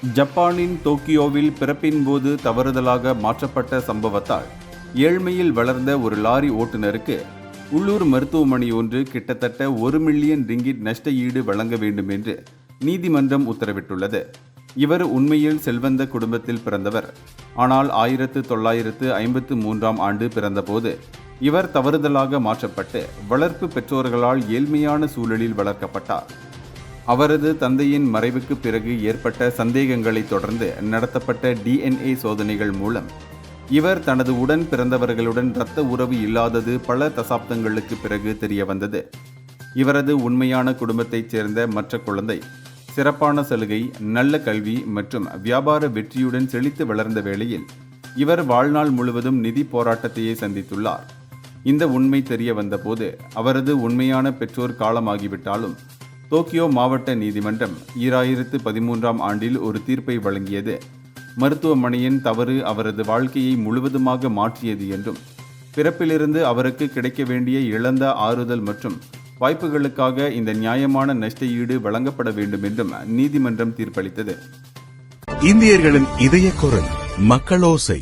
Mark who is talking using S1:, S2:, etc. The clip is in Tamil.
S1: ஜப்பானின் டோக்கியோவில் பிறப்பின் போது தவறுதலாக மாற்றப்பட்ட சம்பவத்தால் ஏழ்மையில் வளர்ந்த ஒரு லாரி ஓட்டுநருக்கு உள்ளூர் மருத்துவமனை ஒன்று கிட்டத்தட்ட 1 மில்லியன் ரிங்கிட் நஷ்ட ஈடு வழங்க வேண்டும் என்று நீதிமன்றம் உத்தரவிட்டுள்ளது. இவர் உண்மையில் செல்வந்த குடும்பத்தில் பிறந்தவர். ஆனால் 1953ஆம் ஆண்டு பிறந்தபோது இவர் தவறுதலாக மாற்றப்பட்டு வளர்ப்பு பெற்றோர்களால் ஏழ்மையான சூழலில் வளர்க்கப்பட்டார். அவரது தந்தையின் மறைவுக்கு பிறகு ஏற்பட்ட சந்தேகங்களை தொடர்ந்து நடத்தப்பட்ட DNA சோதனைகள் மூலம் இவர் தனது உடன் பிறந்தவர்களுடன் இரத்த உறவு இல்லாதது பல தசாப்தங்களுக்கு பிறகு தெரியவந்தது. இவரது உண்மையான குடும்பத்தைச் சேர்ந்த மற்ற குழந்தை சிறப்பான சலுகை, நல்ல கல்வி மற்றும் வியாபார வெற்றியுடன் செழித்து வளர்ந்த வேளையில் இவர் வாழ்நாள் முழுவதும் நிதி போராட்டத்தையே சந்தித்துள்ளார். இந்த உண்மை தெரிய வந்தபோது அவரது உண்மையான பெற்றோர் காலமாகிவிட்டாலும் டோக்கியோ மாவட்ட நீதிமன்றம் 2013ஆம் ஆண்டில் ஒரு தீர்ப்பை வழங்கியது. மருத்துவமனையின் தவறு அவரது வாழ்க்கையை முழுவதுமாக மாற்றியது என்றும், பிறப்பிலிருந்து அவருக்கு கிடைக்க வேண்டிய இழந்த ஆறுதல் மற்றும் வாய்ப்புகளுக்காக இந்த நியாயமான நஷ்ட ஈடு வழங்கப்பட வேண்டும் என்றும் நீதிமன்றம் தீர்ப்பளித்தது.
S2: இந்தியர்களின் இதய குரல் மக்களோசை.